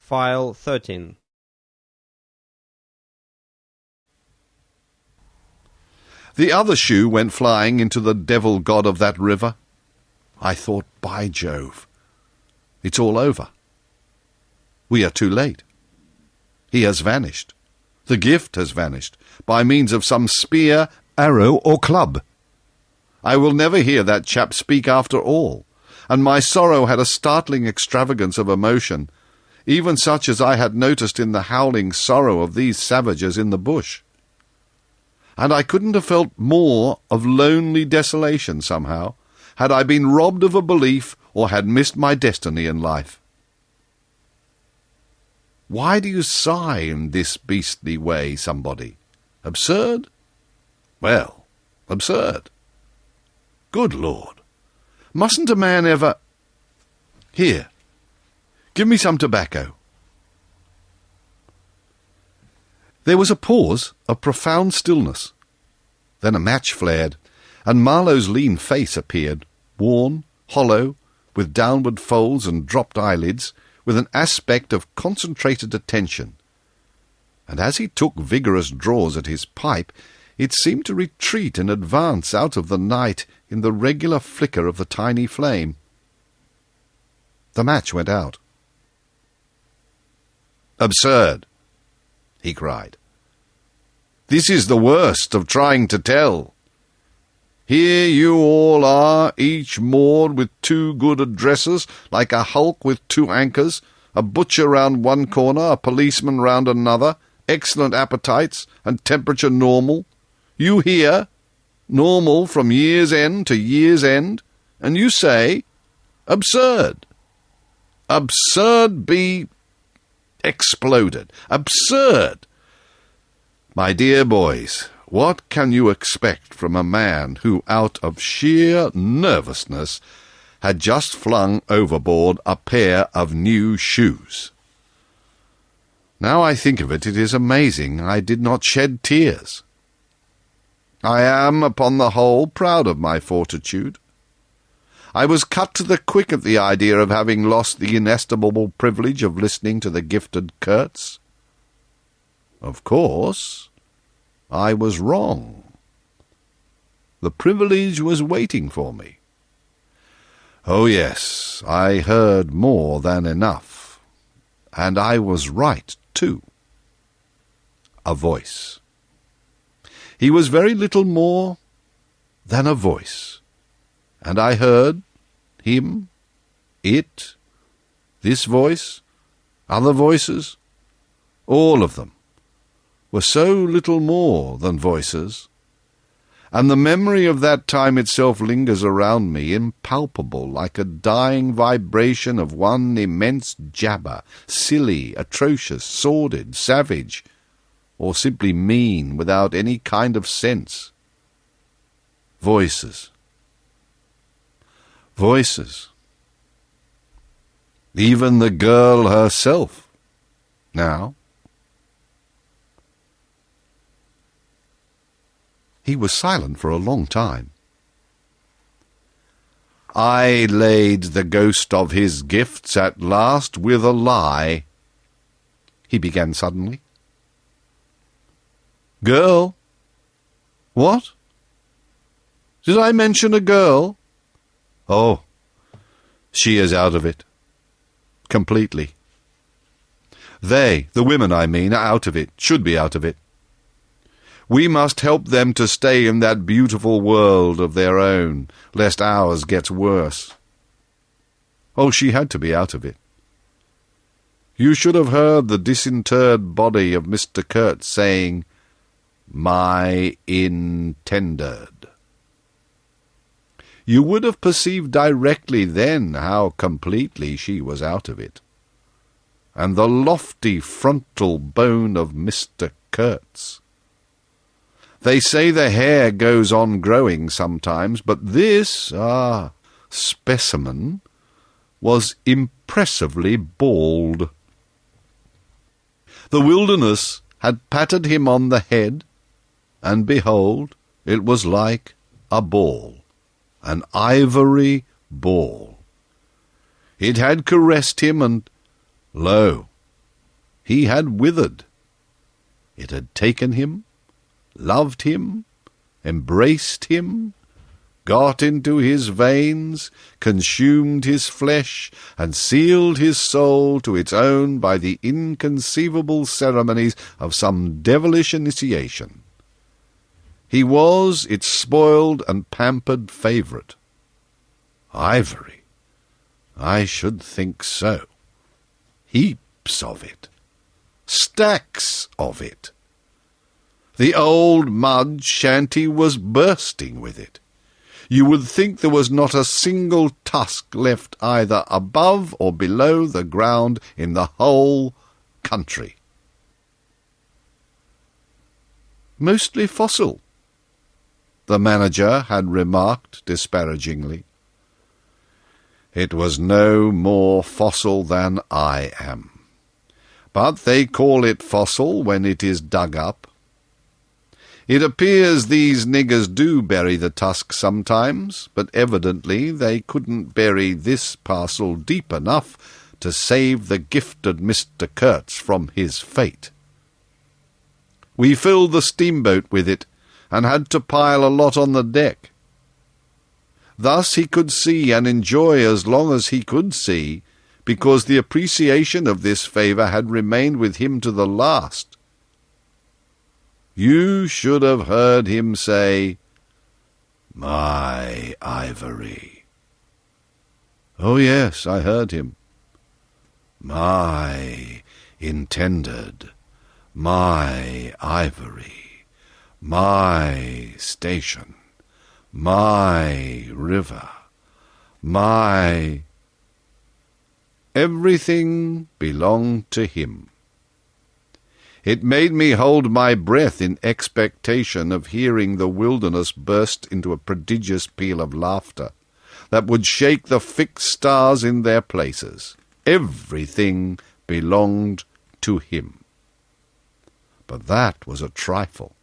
File 13. The other shoe went flying into the devil god of that river. I thought, by Jove, it's all over. We are too late. He has vanished. The gift has vanished, by means of some spear, arrow, or club. I will never hear that chap speak after all, and my sorrow had a startling extravagance of emotion, even such as I had noticed in the howling sorrow of these savages in the bush. And I couldn't have felt more of lonely desolation, somehow, had I been robbed of a belief or had missed my destiny in life. Why do you sigh in this beastly way, somebody? Absurd? Well, absurd. Good Lord! Mustn't a man ever— Here, give me some tobacco. There was a pause of profound stillness. Then a match flared, and Marlowe's lean face appeared, worn, hollow, with downward folds and dropped eyelids, with an aspect of concentrated attention. And as he took vigorous draws at his pipe, it seemed to retreat and advance out of the night in the regular flicker of the tiny flame. The match went out. "Absurd!" he cried. "This is the worst of trying to tell. Here you all are, each moored with two good addresses, like a hulk with two anchors, a butcher round one corner, a policeman round another, excellent appetites, and temperature normal. You here, normal from year's end to year's end, and you say, absurd. Absurd be exploded. Absurd! My dear boys, what can you expect from a man who, out of sheer nervousness, had just flung overboard a pair of new shoes? Now I think of it, it is amazing I did not shed tears. I am, upon the whole, proud of my fortitude. I was cut to the quick at the idea of having lost the inestimable privilege of listening to the gifted Kurtz. Of course, I was wrong. The privilege was waiting for me. Oh yes, I heard more than enough, and I was right, too. A voice. He was very little more than a voice, and I heard him, it, this voice, other voices, all of them were so little more than voices, and the memory of that time itself lingers around me, impalpable, like a dying vibration of one immense jabber, silly, atrocious, sordid, savage, or simply mean, without any kind of sense. Voices. Voices. Even the girl herself, now. He was silent for a long time. I laid the ghost of his gifts at last with a lie, he began suddenly. Girl? What? Did I mention a girl? Oh, she is out of it. Completely. They, the women I mean, are out of it, should be out of it. We must help them to stay in that beautiful world of their own, lest ours gets worse. Oh, she had to be out of it. You should have heard the disinterred body of Mr. Kurtz saying, "My intended." You would have perceived directly then how completely she was out of it. And the lofty frontal bone of Mr. Kurtz. They say the hair goes on growing sometimes, but this, specimen, was impressively bald. The wilderness had patted him on the head, and behold, it was like a ball, an ivory ball. It had caressed him, and lo, he had withered. It had taken him, loved him, embraced him, got into his veins, consumed his flesh, and sealed his soul to its own by the inconceivable ceremonies of some devilish initiation. He was its spoiled and pampered favourite. Ivory? I should think so. Heaps of it. Stacks of it. The old mud shanty was bursting with it. You would think there was not a single tusk left either above or below the ground in the whole country. Mostly fossil, the manager had remarked disparagingly. It was no more fossil than I am. But they call it fossil when it is dug up. It appears these niggers do bury the tusk sometimes, but evidently they couldn't bury this parcel deep enough to save the gifted Mr. Kurtz from his fate. We filled the steamboat with it, and had to pile a lot on the deck. Thus he could see and enjoy as long as he could see, because the appreciation of this favour had remained with him to the last. You should have heard him say, "My ivory." Oh, yes, I heard him. My intended, my ivory, my station, my river, my... Everything belonged to him. It made me hold my breath in expectation of hearing the wilderness burst into a prodigious peal of laughter that would shake the fixed stars in their places. Everything belonged to him. But that was a trifle.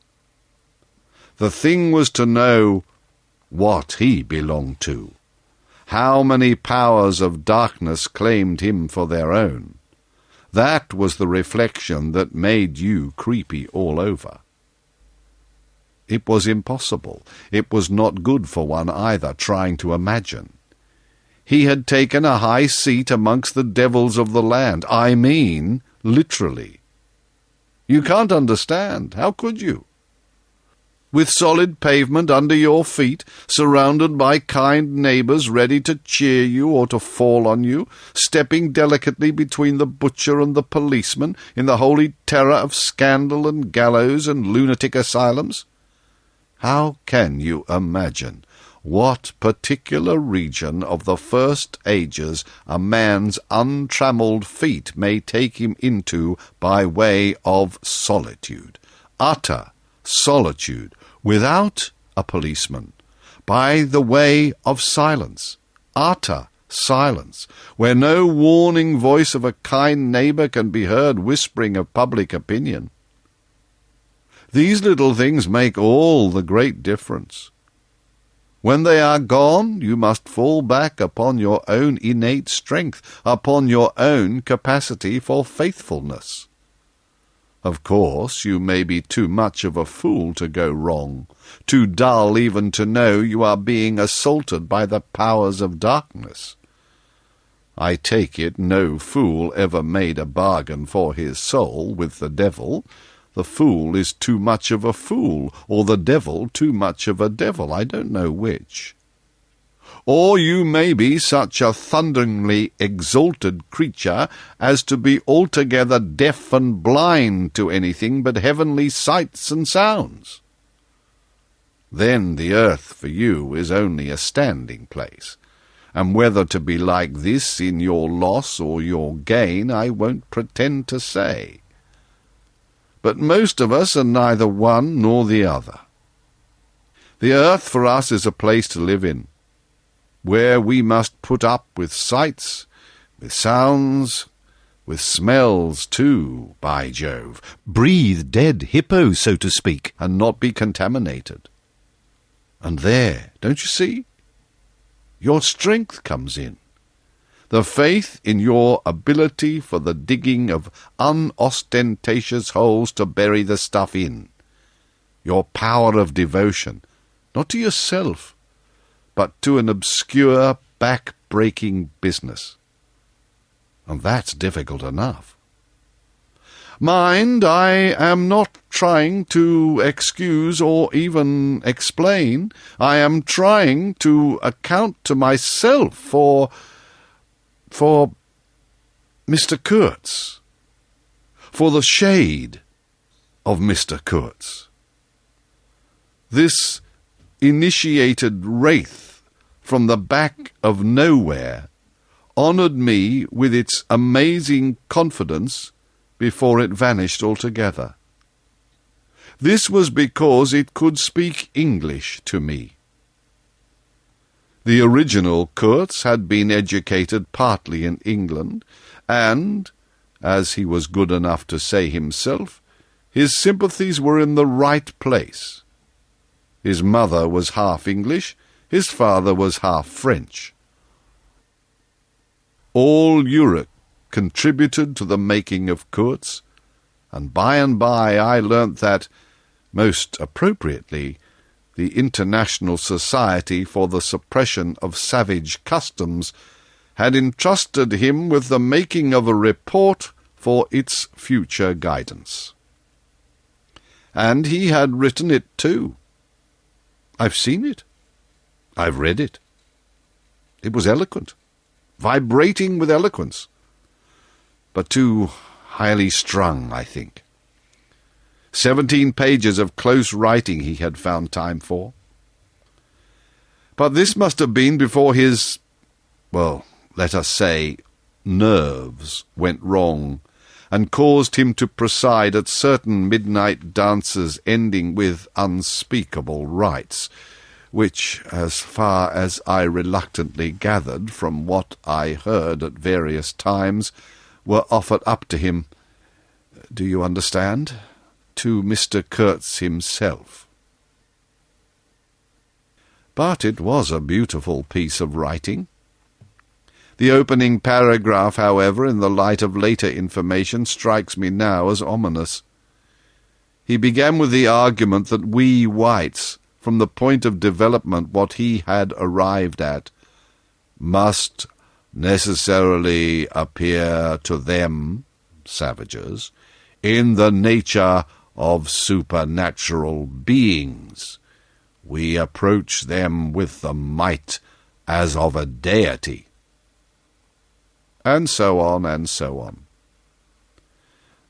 The thing was to know what he belonged to, how many powers of darkness claimed him for their own. That was the reflection that made you creepy all over. It was impossible. It was not good for one either, trying to imagine. He had taken a high seat amongst the devils of the land. I mean, literally. You can't understand. How could you? With solid pavement under your feet, surrounded by kind neighbours ready to cheer you or to fall on you, stepping delicately between the butcher and the policeman in the holy terror of scandal and gallows and lunatic asylums? How can you imagine what particular region of the first ages a man's untrammelled feet may take him into by way of solitude, utter solitude, without a policeman, by the way of silence, utter silence, where no warning voice of a kind neighbour can be heard whispering of public opinion? These little things make all the great difference. When they are gone, you must fall back upon your own innate strength, upon your own capacity for faithfulness. Of course, you may be too much of a fool to go wrong, too dull even to know you are being assaulted by the powers of darkness. I take it no fool ever made a bargain for his soul with the devil. The fool is too much of a fool, or the devil too much of a devil, I don't know which. Or you may be such a thunderingly exalted creature as to be altogether deaf and blind to anything but heavenly sights and sounds. Then the earth for you is only a standing place, and whether to be like this in your loss or your gain I won't pretend to say. But most of us are neither one nor the other. The earth for us is a place to live in, where we must put up with sights, with sounds, with smells too, by Jove, breathe dead hippo, so to speak, and not be contaminated. And there, don't you see? Your strength comes in. the faith in your ability for the digging of unostentatious holes to bury the stuff in, your power of devotion, not to yourself, but to an obscure, back-breaking business. And that's difficult enough. Mind, I am not trying to excuse or even explain. I am trying to account to myself for Mr. Kurtz, for the shade of Mr. Kurtz. This initiated wraith from the back of nowhere honoured me with its amazing confidence before it vanished altogether. This was because it could speak English to me. The original Kurtz had been educated partly in England, and, as he was good enough to say himself, his sympathies were in the right place. His mother was half English, his father was half French. All Europe contributed to the making of Kurtz, and by I learnt that, most appropriately, the International Society for the Suppression of Savage Customs had entrusted him with the making of a report for its future guidance. And he had written it too. I've seen it. I've read it. It was eloquent, vibrating with eloquence, but too highly strung, I think. 17 pages of close writing he had found time for. But this must have been before his, well, let us say, nerves went wrong, and caused him to preside at certain midnight dances ending with unspeakable rites, which, as far as I reluctantly gathered from what I heard at various times, were offered up to him, do you understand, to Mr. Kurtz himself. But it was a beautiful piece of writing. The opening paragraph, however, in the light of later information, strikes me now as ominous. He began with the argument that we whites, from the point of development what he had arrived at, must necessarily appear to them, savages, in the nature of supernatural beings. We approach them with the might as of a deity. And so on, and so on.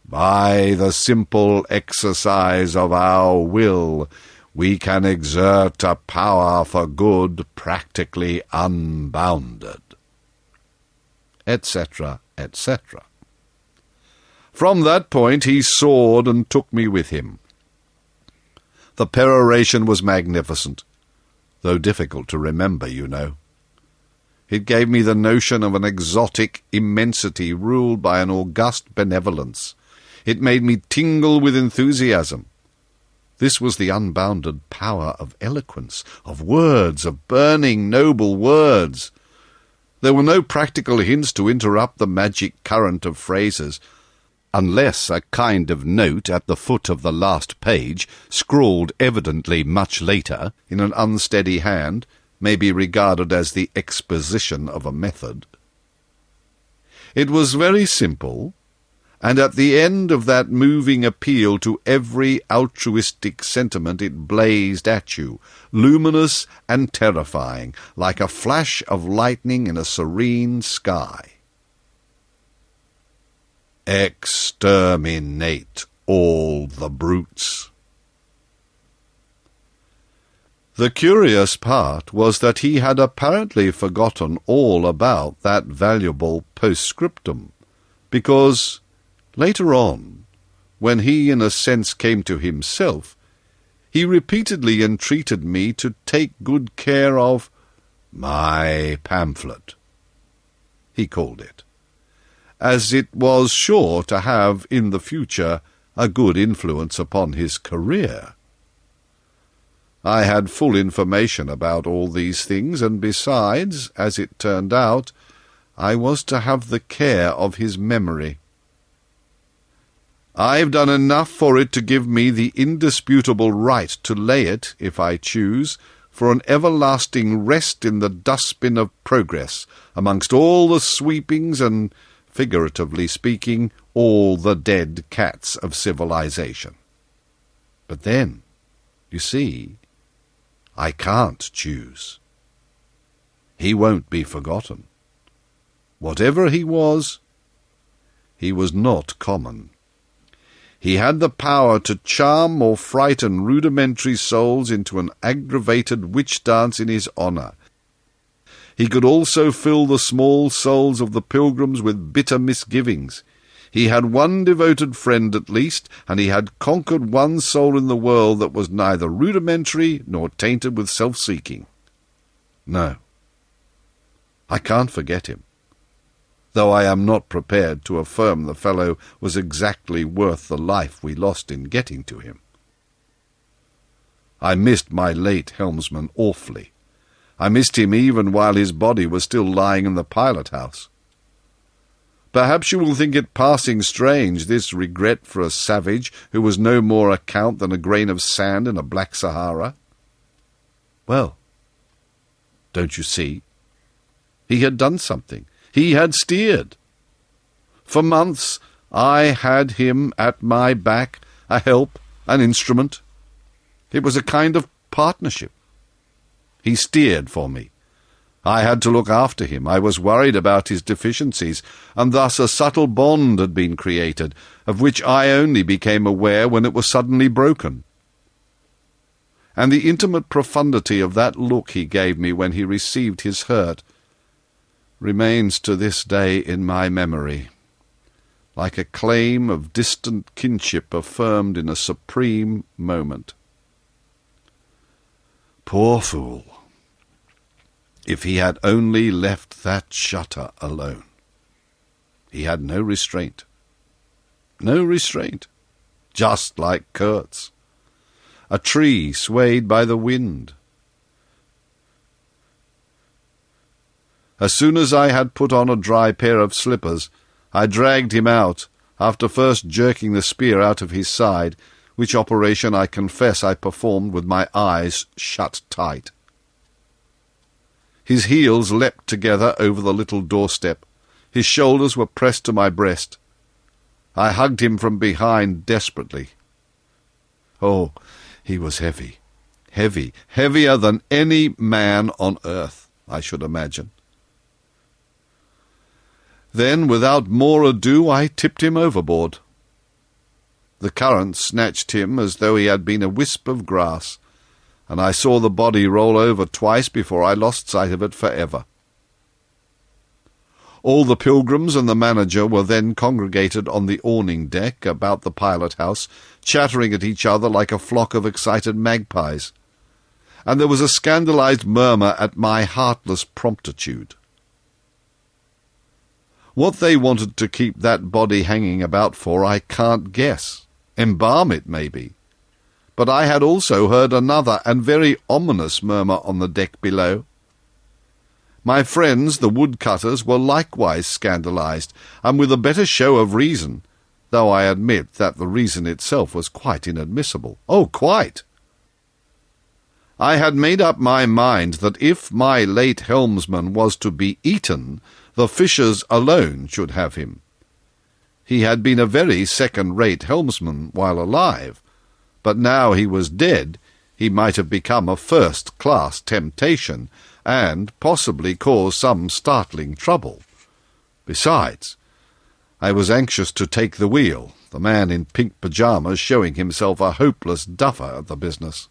By the simple exercise of our will, we can exert a power for good practically unbounded, etc., etc. From that point he soared and took me with him. The peroration was magnificent, though difficult to remember, you know. It gave me the notion of an exotic immensity ruled by an august benevolence. It made me tingle with enthusiasm. This was the unbounded power of eloquence, of words, of burning, noble words. There were no practical hints to interrupt the magic current of phrases, unless a kind of note at the foot of the last page, scrawled evidently much later, in an unsteady hand, may be regarded as the exposition of a method. It was very simple, and at the end of that moving appeal to every altruistic sentiment it blazed at you, luminous and terrifying, like a flash of lightning in a serene sky. Exterminate all the brutes. The curious part was that he had apparently forgotten all about that valuable postscriptum, because later on, when he in a sense came to himself, he repeatedly entreated me to take good care of my pamphlet, he called it, as it was sure to have in the future a good influence upon his career. I had full information about all these things, and besides, as it turned out, I was to have the care of his memory. I've done enough for it to give me the indisputable right to lay it, if I choose, for an everlasting rest in the dustbin of progress, amongst all the sweepings and, figuratively speaking, all the dead cats of civilization. But then, you see, I can't choose. He won't be forgotten. Whatever he was not common. He had the power to charm or frighten rudimentary souls into an aggravated witch-dance in his honour. He could also fill the small souls of the pilgrims with bitter misgivings. He had one devoted friend at least, and he had conquered one soul in the world that was neither rudimentary nor tainted with self-seeking. No, I can't forget him, though I am not prepared to affirm the fellow was exactly worth the life we lost in getting to him. I missed my late helmsman awfully. I missed him even while his body was still lying in the pilot-house. Perhaps you will think it passing strange, this regret for a savage who was no more account than a grain of sand in a black Sahara. Well, don't you see? He had done something. He had steered. For months I had him at my back, a help, an instrument. It was a kind of partnership. He steered for me. I had to look after him. I was worried about his deficiencies, and thus a subtle bond had been created, of which I only became aware when it was suddenly broken. And the intimate profundity of that look he gave me when he received his hurt remains to this day in my memory, like a claim of distant kinship affirmed in a supreme moment. Poor fool! If he had only left that shutter alone. He had no restraint. No restraint. Just like Kurtz. A tree swayed by the wind. As soon as I had put on a dry pair of slippers, I dragged him out, after first jerking the spear out of his side, which operation I confess I performed with my eyes shut tight. His heels leapt together over the little doorstep. His shoulders were pressed to my breast. I hugged him from behind desperately. Oh, he was heavy, heavy, heavier than any man on earth, I should imagine. Then, without more ado, I tipped him overboard. The current snatched him as though he had been a wisp of grass, and I saw the body roll over twice before I lost sight of it forever. All the pilgrims and the manager were then congregated on the awning deck about the pilot-house, chattering at each other like a flock of excited magpies, and there was a scandalized murmur at my heartless promptitude. What they wanted to keep that body hanging about for I can't guess. Embalm it, maybe. But I had also heard another and very ominous murmur on the deck below. My friends, the woodcutters, were likewise scandalized, and with a better show of reason, though I admit that the reason itself was quite inadmissible. Oh, quite! I had made up my mind that if my late helmsman was to be eaten, the fishers alone should have him. He had been a very second-rate helmsman while alive, but now he was dead, he might have become a first-class temptation, and possibly cause some startling trouble. Besides, I was anxious to take the wheel, the man in pink pyjamas showing himself a hopeless duffer at the business.